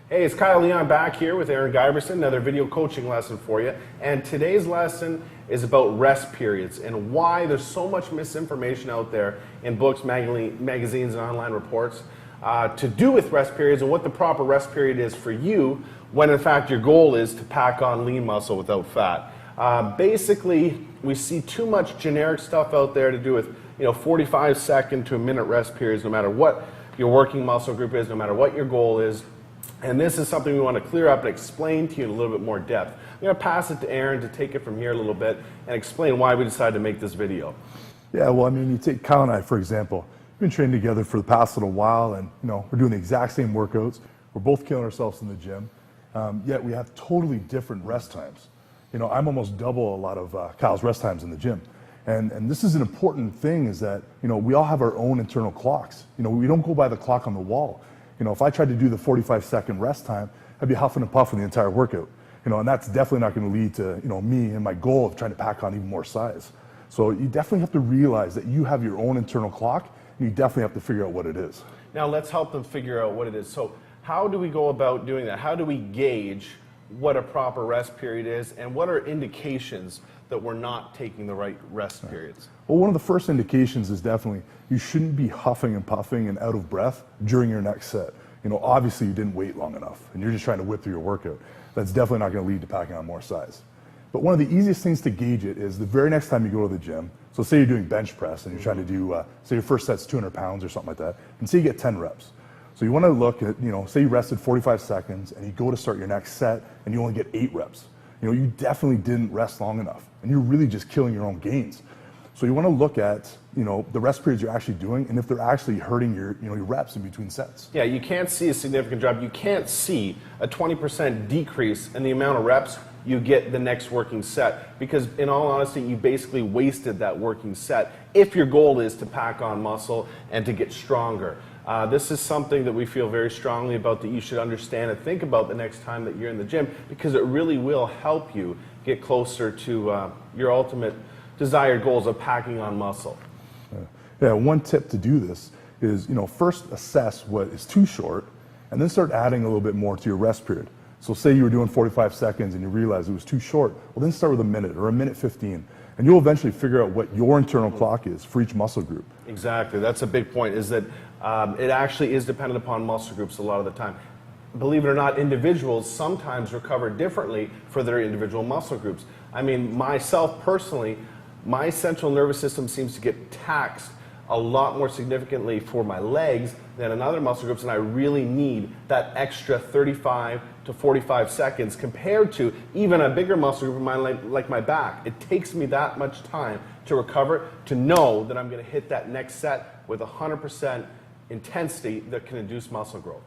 Hey, it's Kyle Leon back here with Aaron Giberson, another video coaching lesson for you. And today's lesson is about rest periods and why there's so much misinformation out there in books, magazines, and online reports to do with rest periods and what the proper rest period is for you when in fact your goal is to pack on lean muscle without fat. Basically, we see too much generic stuff out there to do with 45-second to a minute rest periods, no matter what your working muscle group is, no matter what your goal is. And this is something we want to clear up and explain to you in a little bit more depth. I'm going to pass it to Aaron to take it from here a little bit and explain why we decided to make this video. Yeah, well, I mean, you take Kyle and I, for example. We've been training together for the past little while, and we're doing the exact same workouts. We're both killing ourselves in the gym, yet we have totally different rest times. I'm almost double a lot of Kyle's rest times in the gym. And this is an important thing, is that we all have our own internal clocks. We don't go by the clock on the wall. If I tried to do the 45-second rest time, I'd be huffing and puffing the entire workout. And that's definitely not going to lead to me and my goal of trying to pack on even more size. So you definitely have to realize that you have your own internal clock, and you definitely have to figure out what it is. Now let's help them figure out what it is. So how do we go about doing that? How do we gauge what a proper rest period is, and what are indications that we're not taking the right rest periods? Well, one of the first indications is definitely you shouldn't be huffing and puffing and out of breath during your next set. Obviously you didn't wait long enough and you're just trying to whip through your workout. That's definitely not going to lead to packing on more size. But one of the easiest things to gauge it is the very next time you go to the gym. So say you're doing bench press and you're trying to do, say your first set's 200 pounds or something like that, and say you get 10 reps. So you want to look at, say you rested 45 seconds and you go to start your next set and you only get 8 reps. You definitely didn't rest long enough and you're really just killing your own gains. So you want to look at, the rest periods you're actually doing and if they're actually hurting your reps in between sets. Yeah, you can't see a significant drop. You can't see a 20% decrease in the amount of reps you get the next working set, because in all honesty, you basically wasted that working set if your goal is to pack on muscle and to get stronger. This is something that we feel very strongly about, that you should understand and think about the next time that you're in the gym, because it really will help you get closer to your ultimate desired goals of packing on muscle. Yeah, one tip to do this is, first assess what is too short and then start adding a little bit more to your rest period. So say you were doing 45 seconds and you realized it was too short, well then start with a minute or a minute 15. And you'll eventually figure out what your internal clock is for each muscle group. Exactly, that's a big point, is that it actually is dependent upon muscle groups a lot of the time. Believe it or not, individuals sometimes recover differently for their individual muscle groups. I mean, myself personally, my central nervous system seems to get taxed a lot more significantly for my legs than in other muscle groups, and I really need that extra 35 to 45 seconds compared to even a bigger muscle group of mine like my back. It takes me that much time to recover, to know that I'm going to hit that next set with 100% intensity that can induce muscle growth.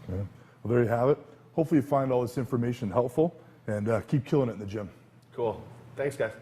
Okay. Well, there you have it. Hopefully you find all this information helpful, and keep killing it in the gym. Cool. Thanks, guys.